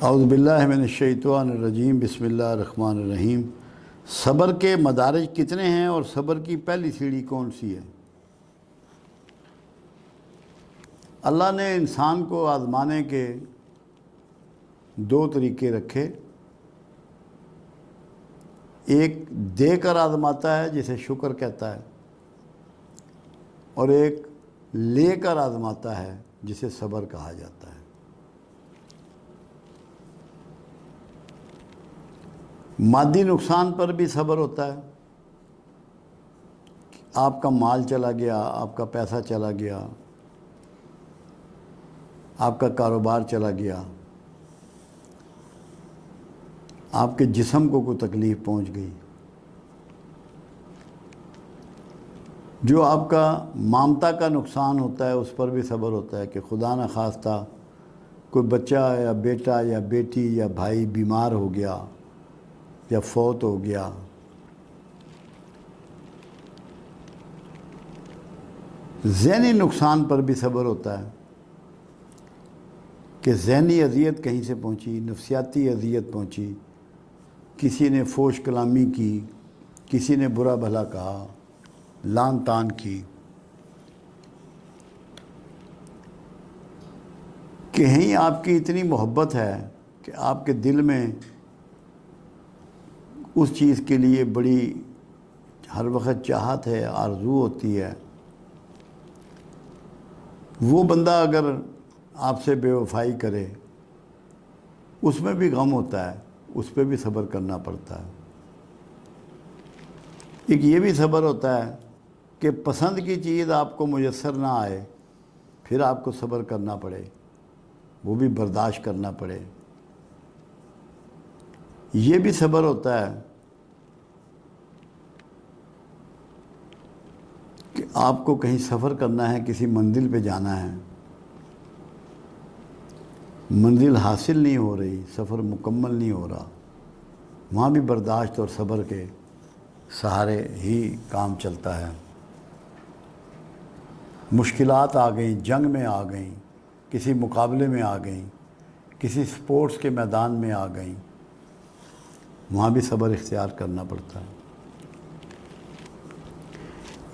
اعوذ باللہ من الشیطان الرجیم، بسم اللہ الرحمن الرحیم۔ صبر کے مدارج کتنے ہیں اور صبر کی پہلی سیڑھی کون سی ہے؟ اللہ نے انسان کو آزمانے کے دو طریقے رکھے، ایک دے کر آزماتا ہے جسے شکر کہتا ہے، اور ایک لے کر آزماتا ہے جسے صبر کہا جاتا ہے۔ مادی نقصان پر بھی صبر ہوتا ہے، آپ کا مال چلا گیا، آپ کا پیسہ چلا گیا، آپ کا کاروبار چلا گیا، آپ کے جسم کو کوئی تکلیف پہنچ گئی، جو آپ کا مامتا کا نقصان ہوتا ہے اس پر بھی صبر ہوتا ہے کہ خدا نخواستہ کوئی بچہ یا بیٹا یا بیٹی یا بھائی بیمار ہو گیا یا فوت ہو گیا۔ ذہنی نقصان پر بھی صبر ہوتا ہے کہ ذہنی اذیت کہیں سے پہنچی، نفسیاتی اذیت پہنچی، کسی نے فوش کلامی کی، کسی نے برا بھلا کہا، لان تان کی، کہیں آپ کی اتنی محبت ہے کہ آپ کے دل میں اس چیز کے لیے بڑی ہر وقت چاہت ہے، آرزو ہوتی ہے۔ وہ بندہ اگر آپ سے بے وفائی کرے اس میں بھی غم ہوتا ہے، اس پہ بھی صبر کرنا پڑتا ہے۔ ایک یہ بھی صبر ہوتا ہے کہ پسند کی چیز آپ کو میسر نہ آئے، پھر آپ کو صبر کرنا پڑے، وہ بھی برداشت کرنا پڑے۔ یہ بھی صبر ہوتا ہے کہ آپ کو کہیں سفر کرنا ہے، کسی منزل پہ جانا ہے، منزل حاصل نہیں ہو رہی، سفر مکمل نہیں ہو رہا، وہاں بھی برداشت اور صبر کے سہارے ہی کام چلتا ہے۔ مشکلات آ گئیں، جنگ میں آ گئیں، کسی مقابلے میں آ گئیں، کسی سپورٹس کے میدان میں آ گئیں، وہاں بھی صبر اختیار کرنا پڑتا ہے۔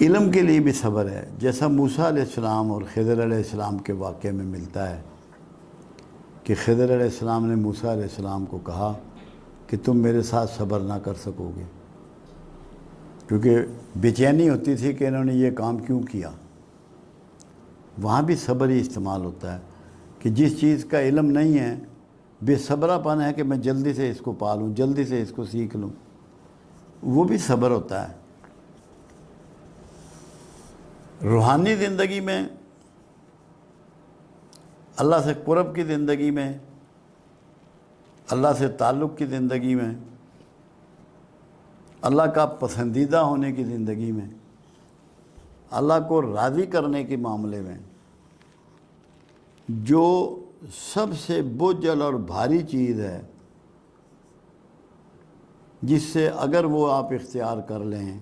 علم کے لیے بھی صبر ہے، جیسا موسیٰ علیہ السلام اور خضر علیہ السلام کے واقعے میں ملتا ہے کہ خضر علیہ السلام نے موسیٰ علیہ السلام کو کہا کہ تم میرے ساتھ صبر نہ کر سکو گے، کیونکہ بے چینی ہوتی تھی کہ انہوں نے یہ کام کیوں کیا۔ وہاں بھی صبر ہی استعمال ہوتا ہے کہ جس چیز کا علم نہیں ہے، بے صبرا پن ہے کہ میں جلدی سے اس کو پالوں، جلدی سے اس کو سیکھ لوں، وہ بھی صبر ہوتا ہے۔ روحانی زندگی میں، اللہ سے قرب کی زندگی میں، اللہ سے تعلق کی زندگی میں، اللہ کا پسندیدہ ہونے کی زندگی میں، اللہ کو راضی کرنے کے معاملے میں جو سب سے بوجھل اور بھاری چیز ہے، جس سے اگر وہ آپ اختیار کر لیں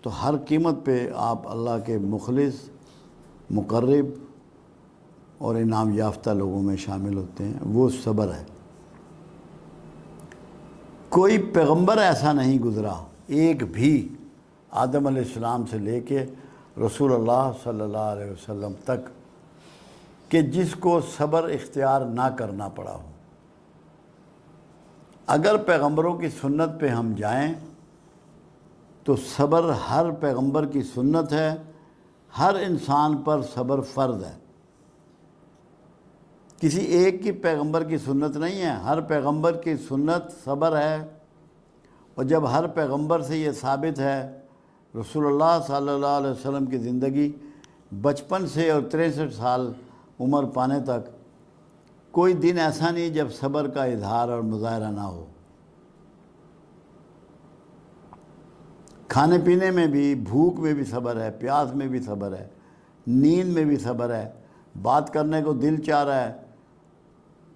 تو ہر قیمت پہ آپ اللہ کے مخلص، مقرب اور انعام یافتہ لوگوں میں شامل ہوتے ہیں، وہ صبر ہے۔ کوئی پیغمبر ایسا نہیں گزرا، ایک بھی، آدم علیہ السلام سے لے کے رسول اللہ صلی اللہ علیہ وسلم تک، کہ جس کو صبر اختیار نہ کرنا پڑا ہو۔ اگر پیغمبروں کی سنت پہ ہم جائیں تو صبر ہر پیغمبر کی سنت ہے، ہر انسان پر صبر فرض ہے۔ کسی ایک کی پیغمبر کی سنت نہیں ہے، ہر پیغمبر کی سنت صبر ہے۔ اور جب ہر پیغمبر سے یہ ثابت ہے، رسول اللہ صلی اللہ علیہ وسلم کی زندگی بچپن سے اور 63 سال عمر پانے تک کوئی دن ایسا نہیں جب صبر کا اظہار اور مظاہرہ نہ ہو۔ کھانے پینے میں بھی، بھوک میں بھی صبر ہے، پیاس میں بھی صبر ہے، نیند میں بھی صبر ہے، بات کرنے کو دل چاہ رہا ہے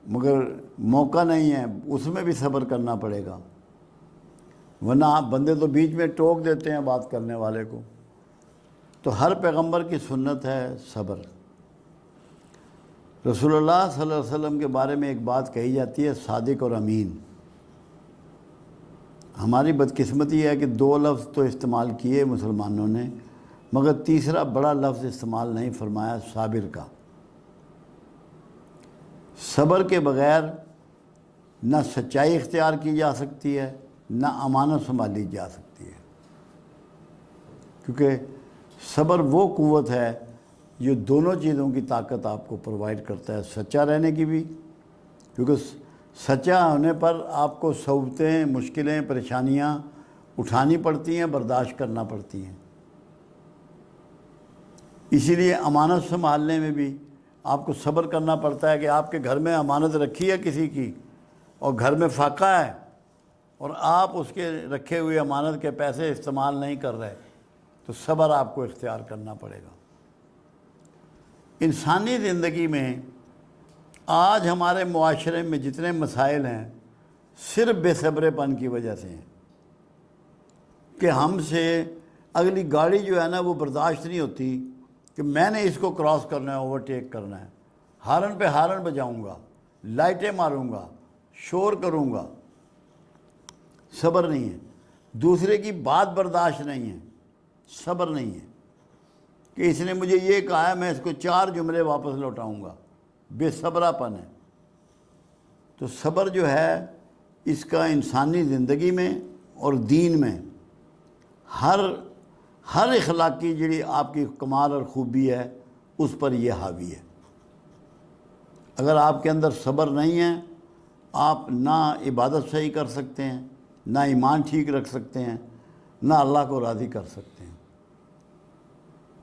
مگر موقع نہیں ہے، اس میں بھی صبر کرنا پڑے گا، ورنہ آپ بندے تو بیچ میں ٹوک دیتے ہیں بات کرنے والے کو۔ تو ہر پیغمبر کی سنت ہے صبر۔ رسول اللہ صلی اللہ علیہ وسلم کے بارے میں ایک بات کہی جاتی ہے، صادق اور امین۔ ہماری بدقسمتی ہے کہ دو لفظ تو استعمال کیے مسلمانوں نے، مگر تیسرا بڑا لفظ استعمال نہیں فرمایا، صابر کا۔ صبر کے بغیر نہ سچائی اختیار کی جا سکتی ہے، نہ امانت سنبھالی جا سکتی ہے، کیونکہ صبر وہ قوت ہے جو دونوں چیزوں کی طاقت آپ کو پرووائڈ کرتا ہے، سچا رہنے کی بھی، کیونکہ سچا ہونے پر آپ کو صعوبتیں، مشکلیں، پریشانیاں اٹھانی پڑتی ہیں، برداشت کرنا پڑتی ہیں۔ اسی لیے امانت سنبھالنے میں بھی آپ کو صبر کرنا پڑتا ہے کہ آپ کے گھر میں امانت رکھی ہے کسی کی اور گھر میں فاقہ ہے اور آپ اس کے رکھے ہوئے امانت کے پیسے استعمال نہیں کر رہے، تو صبر آپ کو اختیار کرنا پڑے گا۔ انسانی زندگی میں آج ہمارے معاشرے میں جتنے مسائل ہیں صرف بے صبرے پن کی وجہ سے ہیں کہ ہم سے اگلی گاڑی جو ہے نا وہ برداشت نہیں ہوتی کہ میں نے اس کو کراس کرنا ہے، اوورٹیک کرنا ہے، ہارن پہ ہارن بجاؤں گا، لائٹیں ماروں گا، شور کروں گا۔ صبر نہیں ہے۔ دوسرے کی بات برداشت نہیں ہے، صبر نہیں ہے کہ اس نے مجھے یہ کہا ہے میں اس کو 4 جملے واپس لوٹاؤں گا، بے صبرا پن ہے۔ تو صبر جو ہے اس کا انسانی زندگی میں اور دین میں ہر اخلاقی جڑی آپ کی کمال اور خوبی ہے اس پر یہ حاوی ہے۔ اگر آپ کے اندر صبر نہیں ہے، آپ نہ عبادت صحیح کر سکتے ہیں، نہ ایمان ٹھیک رکھ سکتے ہیں، نہ اللہ کو راضی کر سکتے ہیں۔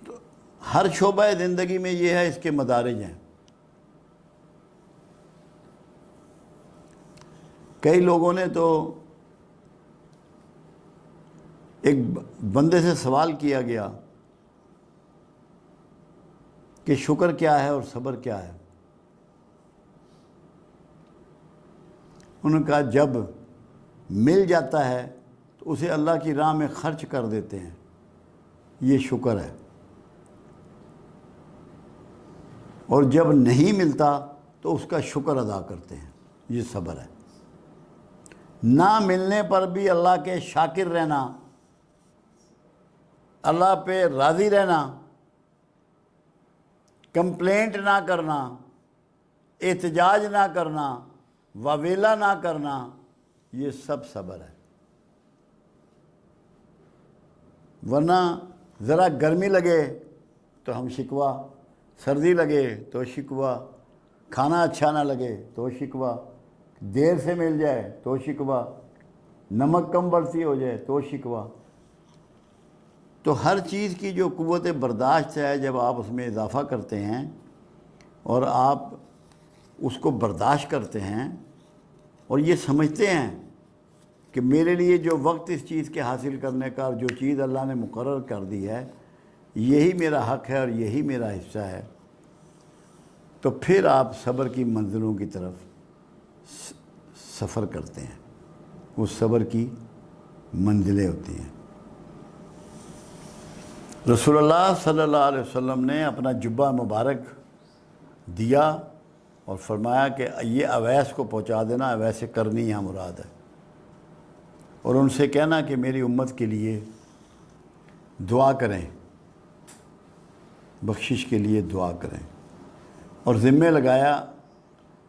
تو ہر شعبہ زندگی میں یہ ہے، اس کے مدارج ہیں۔ کئی لوگوں نے تو ایک بندے سے سوال کیا گیا کہ شکر کیا ہے اور صبر کیا ہے؟ انہوں نے کہا جب مل جاتا ہے تو اسے اللہ کی راہ میں خرچ کر دیتے ہیں، یہ شکر ہے، اور جب نہیں ملتا تو اس کا شکر ادا کرتے ہیں، یہ صبر ہے۔ نہ ملنے پر بھی اللہ کے شاکر رہنا، اللہ پہ راضی رہنا، کمپلینٹ نہ کرنا، احتجاج نہ کرنا، واویلا نہ کرنا، یہ سب صبر ہے۔ ورنہ ذرا گرمی لگے تو ہم شکوہ، سردی لگے تو شکوہ، کھانا اچھا نہ لگے تو شکوہ، دیر سے مل جائے تو شکوہ، نمک کم بڑھتی ہو جائے تو شکوہ۔ تو ہر چیز کی جو قوت برداشت ہے، جب آپ اس میں اضافہ کرتے ہیں اور آپ اس کو برداشت کرتے ہیں اور یہ سمجھتے ہیں کہ میرے لیے جو وقت اس چیز کے حاصل کرنے کا، جو چیز اللہ نے مقرر کر دی ہے، یہی میرا حق ہے اور یہی میرا حصہ ہے، تو پھر آپ صبر کی منزلوں کی طرف سفر کرتے ہیں۔ وہ صبر کی منزلیں ہوتی ہیں۔ رسول اللہ صلی اللہ علیہ وسلم نے اپنا جبہ مبارک دیا اور فرمایا کہ یہ اویس کو پہنچا دینا، اویس کرنی یہاں مراد ہے، اور ان سے کہنا کہ میری امت کے لیے دعا کریں، بخشش کے لیے دعا کریں۔ اور ذمہ لگایا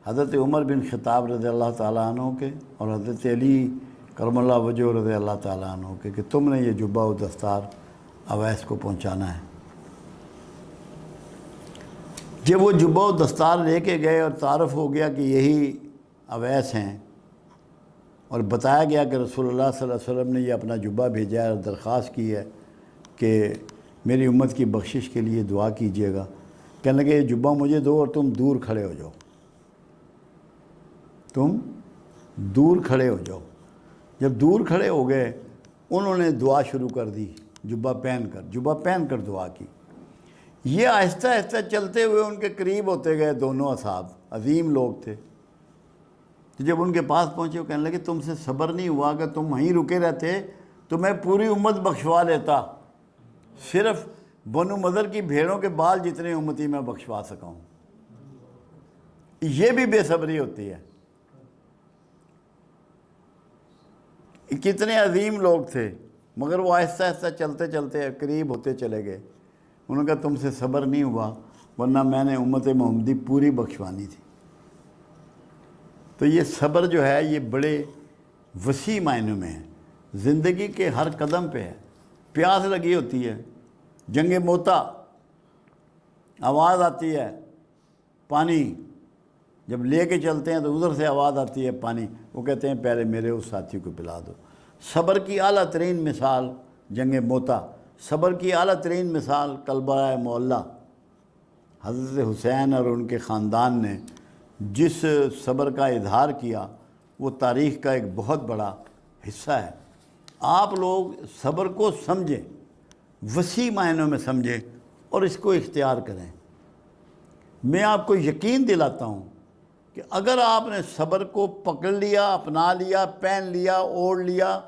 حضرت عمر بن خطاب رضی اللہ تعالیٰ عنہ کے اور حضرت علی کرم اللہ وجہ رضی اللہ تعالیٰ عنہ کے کہ تم نے یہ جبہ و دستار اویس کو پہنچانا ہے۔ جب وہ جبہ و دستار لے کے گئے اور تعارف ہو گیا کہ یہی اویس ہیں، اور بتایا گیا کہ رسول اللہ صلی اللہ علیہ وسلم نے یہ اپنا جبہ بھیجا ہے اور درخواست کی ہے کہ میری امت کی بخشش کے لیے دعا کیجیے گا، کہنے لگے یہ جبہ مجھے دو اور تم دور کھڑے ہو جاؤ، تم دور کھڑے ہو جاؤ۔ جب دور کھڑے ہو گئے انہوں نے دعا شروع کر دی، جبہ پہن کر دعا کی۔ یہ آہستہ آہستہ چلتے ہوئے ان کے قریب ہوتے گئے، دونوں اصحاب عظیم لوگ تھے۔ تو جب ان کے پاس پہنچے وہ کہنے لگے تم سے صبر نہیں ہوا کہ تم وہیں رکے رہتے تو میں پوری امت بخشوا لیتا، صرف بنو مضر کی بھیڑوں کے بال جتنے امتی میں بخشوا سکا ہوں۔ یہ بھی بے صبری ہوتی ہے۔ کتنے عظیم لوگ تھے مگر وہ آہستہ آہستہ چلتے چلتے قریب ہوتے چلے گئے۔ انہوں نے کہا تم سے صبر نہیں ہوا ورنہ میں نے امت محمدی پوری بخشوانی تھی۔ تو یہ صبر جو ہے یہ بڑے وسیع معنوں میں ہے، زندگی کے ہر قدم پہ ہے۔ پیاس لگی ہوتی ہے، جنگ موتا، آواز آتی ہے پانی، جب لے کے چلتے ہیں تو ادھر سے آواز آتی ہے پانی، وہ کہتے ہیں پہلے میرے اس ساتھی کو پلا دو۔ صبر کی اعلیٰ ترین مثال جنگ موتا، صبر کی اعلیٰ ترین مثال کلبہ معلیٰ۔ حضرت حسین اور ان کے خاندان نے جس صبر کا اظہار کیا وہ تاریخ کا ایک بہت بڑا حصہ ہے۔ آپ لوگ صبر کو سمجھیں، وسیع معنوں میں سمجھیں اور اس کو اختیار کریں۔ میں آپ کو یقین دلاتا ہوں کہ اگر آپ نے صبر کو پکڑ لیا، اپنا لیا، پہن لیا، اوڑھ لیا،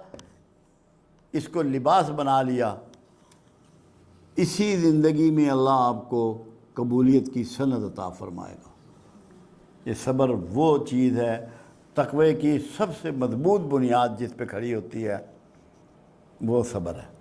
اس کو لباس بنا لیا، اسی زندگی میں اللہ آپ کو قبولیت کی سند عطا فرمائے گا۔ یہ صبر وہ چیز ہے، تقوی کی سب سے مضبوط بنیاد جس پہ کھڑی ہوتی ہے وہ صبر ہے۔